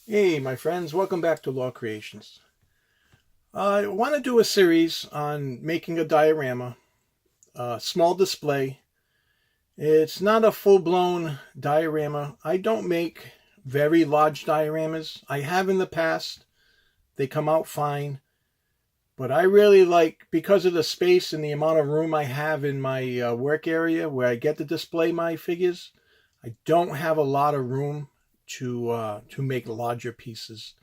Hey, my friends, welcome back to Law Creations. I want to do a series on making a diorama, a small display. It's not a full-blown diorama. I don't make very large dioramas. I have in the past. They come out fine. But I really like, because of the space and the amount of room I have in my work area where I get to display my figures, I don't have a lot of room to make larger pieces.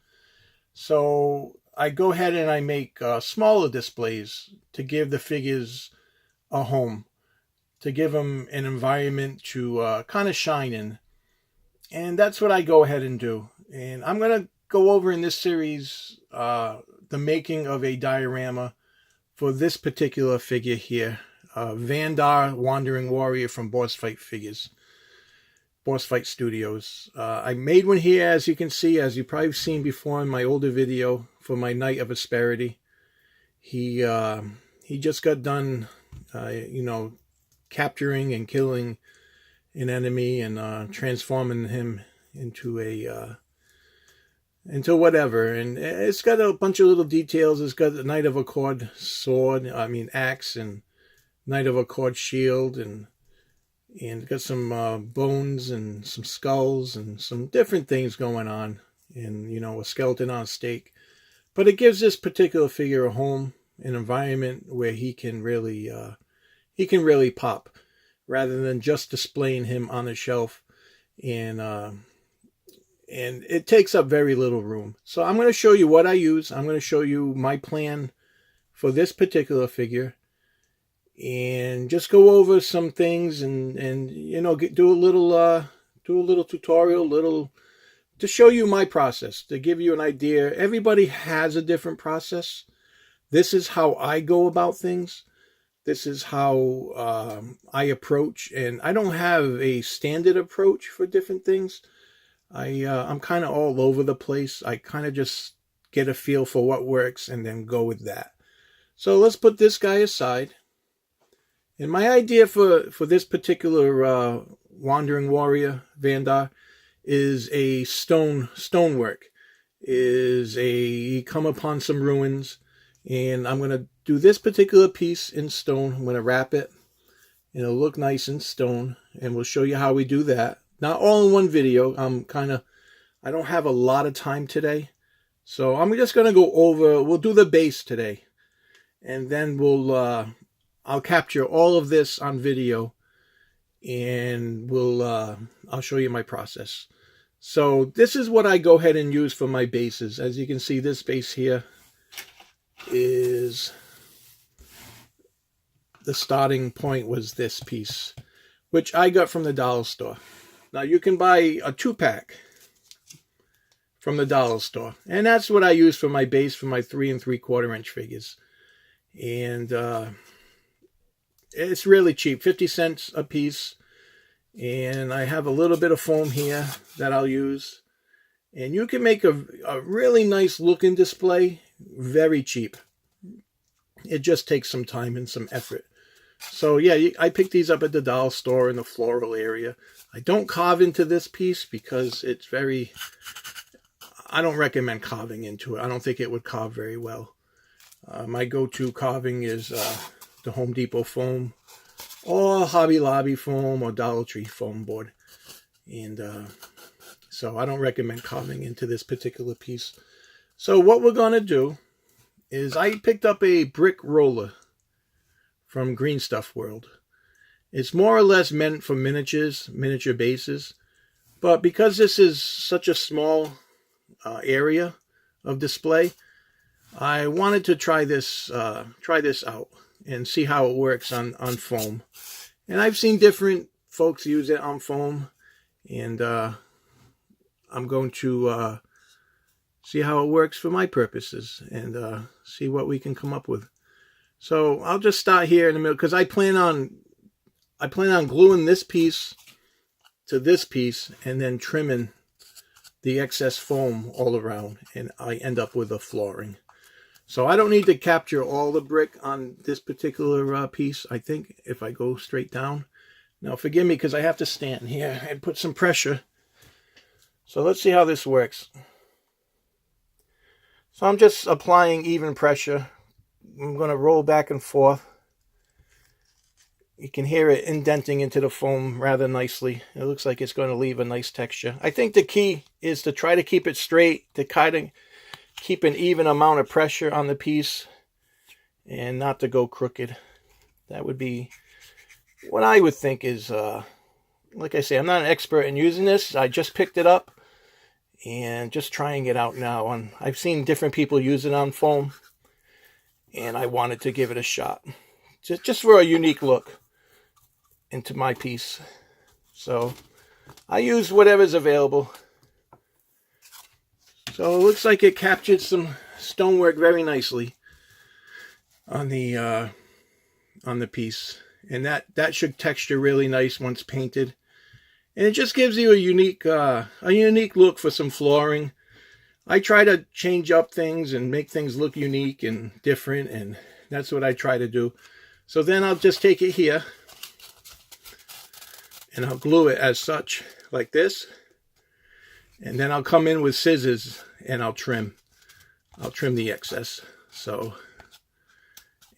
So I go ahead and I make smaller displays to give the figures a home, to give them an environment to kind of shine in. And that's what I go ahead and do. And I'm going to go over in this series the making of a diorama for this particular figure here, Vandar Wandering Warrior from Boss Fight Studios. I made one here, as you can see, as you've probably seen before in my older video, for my Night of Asperity. He just got done, capturing and killing an enemy and transforming him into whatever. And it's got a bunch of little details. It's got the Knight of Accord axe, and Knight of Accord shield, and got some bones and some skulls and some different things going on, and a skeleton on a stake. But it gives this particular figure a home, an environment where he can really pop, rather than just displaying him on a shelf, and it takes up very little room. So I'm going to show you what I use. I'm going to show you my plan for this particular figure, and just go over some things, and do a little tutorial, to show you my process, to give you an idea. Everybody has a different process. This is how I go about things. This is how I approach, and I don't have a standard approach for different things. I'm kind of all over the place. I kind of just get a feel for what works and then go with that. So let's put this guy aside. And my idea for this particular Wandering Warrior, Vandar, is a stonework. You come upon some ruins, and I'm going to do this particular piece in stone. I'm going to wrap it, and it'll look nice in stone, and we'll show you how we do that. Not all in one video. I don't have a lot of time today, so I'm just going to go over. We'll do the base today, and then I'll capture all of this on video, and I'll show you my process. So this is what I go ahead and use for my bases. As you can see, this base here is the starting point, was this piece, which I got from the dollar store. Now you can buy a 2-pack from the dollar store, and that's what I use for my base for my 3 3/4 inch figures. And it's really cheap, 50 cents a piece. And I have a little bit of foam here that I'll use. And you can make a really nice looking display very cheap. It just takes some time and some effort. So yeah, I picked these up at the dollar store in the floral area. I don't carve into this piece because I don't recommend carving into it. I don't think it would carve very well. My go-to carving is the Home Depot foam, or Hobby Lobby foam, or Dollar Tree foam board. And so I don't recommend carving into this particular piece. So what we're going to do is, I picked up a brick roller from Green Stuff World. It's more or less meant for miniature bases. But because this is such a small area of display, I wanted to try this out and see how it works on foam. And I've seen different folks use it on foam, and I'm going to see how it works for my purposes, and see what we can come up with. So I'll just start here in the middle, because I plan on gluing this piece to this piece and then trimming the excess foam all around, and I end up with a flooring. So I don't need to capture all the brick on this particular piece, I think, if I go straight down. Now forgive me, because I have to stand here and put some pressure. So let's see how this works. So I'm just applying even pressure. I'm going to roll back and forth. You can hear it indenting into the foam rather nicely. It looks like it's going to leave a nice texture. I think the key is to try to keep it straight, to kind of keep an even amount of pressure on the piece and not to go crooked. That would be what I would think is, like I say, I'm not an expert in using this. I just picked it up and just trying it out now. And I've seen different people use it on foam, and I wanted to give it a shot. Just for a unique look into my piece. So I use whatever's available. So it looks like it captured some stonework very nicely on the piece, and that should texture really nice once painted. And it just gives you a unique look for some flooring. I try to change up things and make things look unique and different, and that's what I try to do. So then I'll just take it here and I'll glue it as such, like this. And then I'll come in with scissors and I'll trim the excess. So,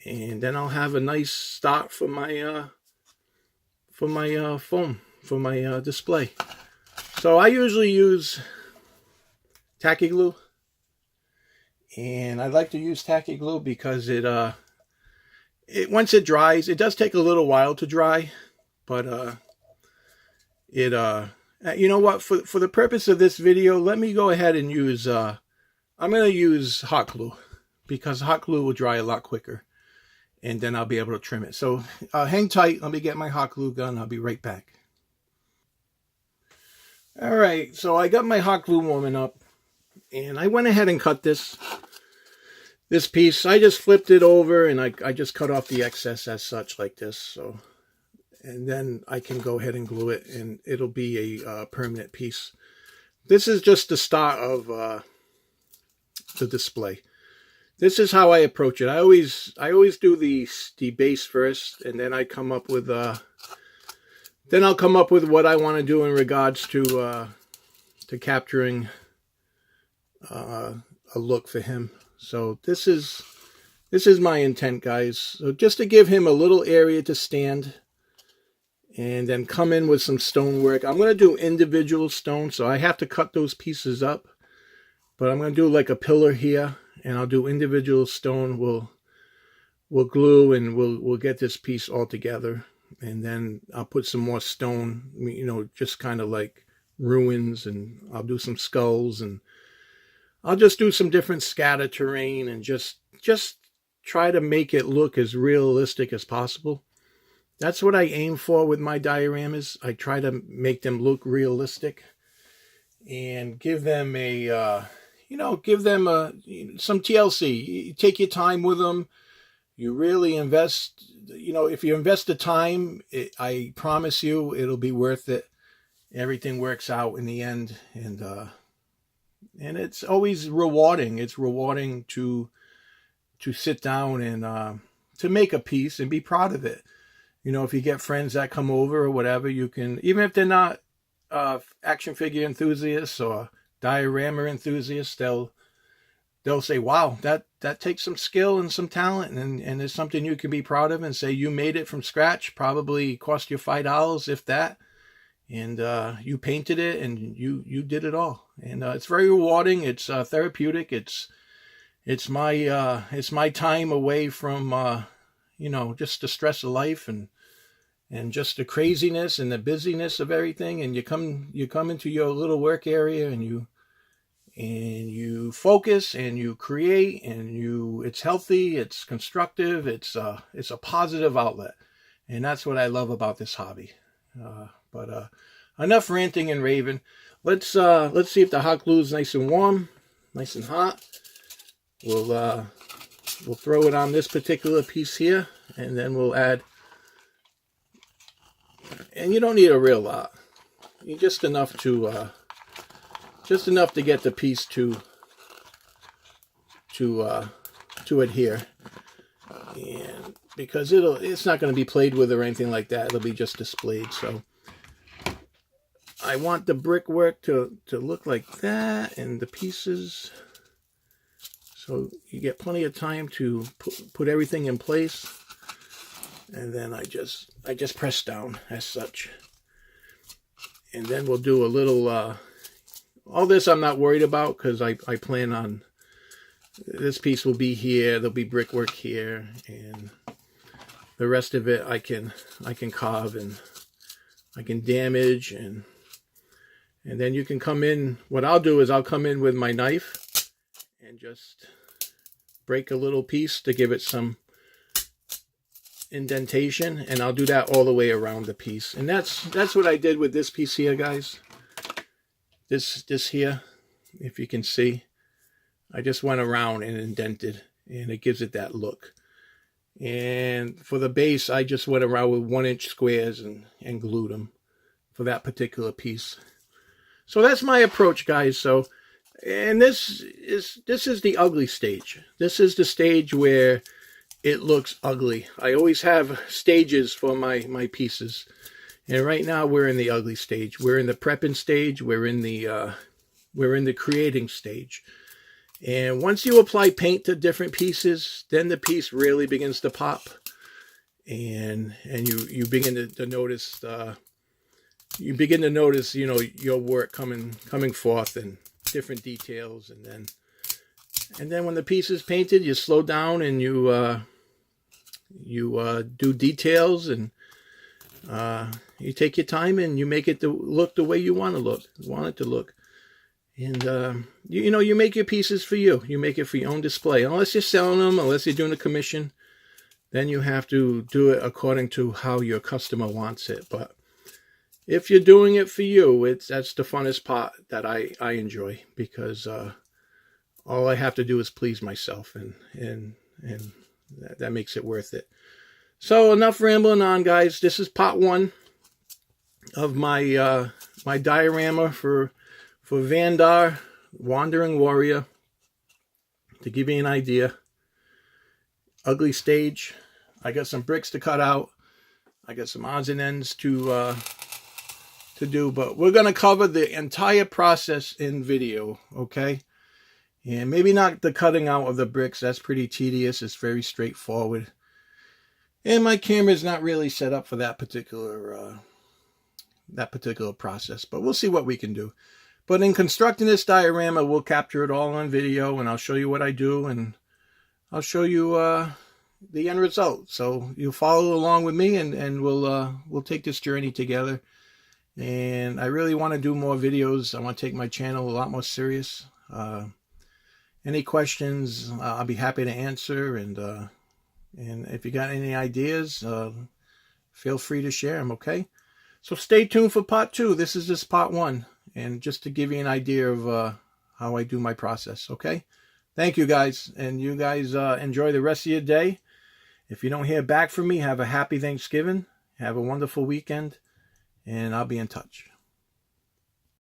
and then I'll have a nice start for my foam, for my display. So I usually use tacky glue, and I like to use tacky glue because it once it dries, it does take a little while to dry, but you know what, for the purpose of this video, let me go ahead and use I'm going to use hot glue, because hot glue will dry a lot quicker, and then I'll be able to trim it. So hang tight, let me get my hot glue gun. I'll be right back. All right, so I got my hot glue warming up, and I went ahead and cut this piece. I just flipped it over, and I just cut off the excess as such, like this. So, and then I can go ahead and glue it, and it'll be a permanent piece. This is just the start of the display. This is how I approach it. I always do the base first, and then I come up with then I'll come up with what I want to do in regards to capturing a look for him. So this is my intent, guys. So just to give him a little area to stand, and then come in with some stonework. I'm going to do individual stone, so I have to cut those pieces up. But I'm going to do like a pillar here, and I'll do individual stone. We'll glue, and we'll get this piece all together. And then I'll put some more stone, you know, just kind of like ruins, and I'll do some skulls, and I'll just do some different scatter terrain, and just try to make it look as realistic as possible. That's what I aim for with my dioramas. I try to make them look realistic and give them some TLC. You take your time with them. You really invest, if you invest the time, I promise you it'll be worth it. Everything works out in the end, and it's always rewarding. It's rewarding to sit down and to make a piece and be proud of it. If you get friends that come over or whatever, you can, even if they're not action figure enthusiasts or diorama enthusiasts, they'll say, wow, that takes some skill and some talent, and it's something you can be proud of, and say you made it from scratch. Probably cost you $5, if that, and you painted it, and you did it all. And it's very rewarding. It's therapeutic. It's my time away from just the stress of life and just the craziness and the busyness of everything. And you come into your little work area, and you focus, and you create, and it's healthy, it's constructive, it's a positive outlet. And that's what I love about this hobby. But enough ranting and raving. Let's see if the hot glue is nice and warm, nice and hot. We'll throw it on this particular piece here, and then we'll add, and you don't need a real lot. You just enough to get the piece to adhere, and because it's not going to be played with or anything like that. It'll be just displayed. So I want the brickwork to look like that, and the pieces. So you get plenty of time to put everything in place. And then I just press down as such. And then we'll do a little, all this I'm not worried about because I plan on, this piece will be here, there'll be brickwork here, and the rest of it I can carve and I can damage, and then you can come in. What I'll do is I'll come in with my knife and just break a little piece to give it some indentation, and I'll do that all the way around the piece. And that's what I did with this piece here, guys. This here, if you can see, I just went around and indented, and it gives it that look. And for the base, I just went around with 1-inch squares and glued them for that particular piece. So that's my approach, guys. So, and this is the ugly stage. This is the stage where it looks ugly. I always have stages for my pieces. And right now we're in the ugly stage. We're in the prepping stage. We're in the creating stage. And once you apply paint to different pieces, then the piece really begins to pop, and you begin to notice you know, your work coming forth and different details. And then when the piece is painted, you slow down and you do details, and you take your time and you make it to look the way you want it to look. And, you know, you make your pieces for you. You make it for your own display. Unless you're selling them, unless you're doing a commission, then you have to do it according to how your customer wants it. But if you're doing it for you, that's the funnest part that I enjoy, because all I have to do is please myself, and that makes it worth it. So enough rambling on, guys. This is part 1 of my my diorama for Vandar, Wandering Warrior. To give you an idea, ugly stage. I got some bricks to cut out. I got some odds and ends to do, but we're going to cover the entire process in video, okay? And maybe not the cutting out of the bricks. That's pretty tedious. It's very straightforward. And my camera is not really set up for that particular process, but we'll see what we can do. But in constructing this diorama, we'll capture it all on video, and I'll show you what I do, and I'll show you the end result. So you'll follow along with me, and we'll take this journey together. And I really want to do more videos. I want to take my channel a lot more serious. Any questions, I'll be happy to answer. And if you got any ideas, feel free to share them, okay? So stay tuned for part 2. This is just part 1. And just to give you an idea of how I do my process, okay? Thank you, guys. And you guys enjoy the rest of your day. If you don't hear back from me, have a happy Thanksgiving. Have a wonderful weekend. And I'll be in touch.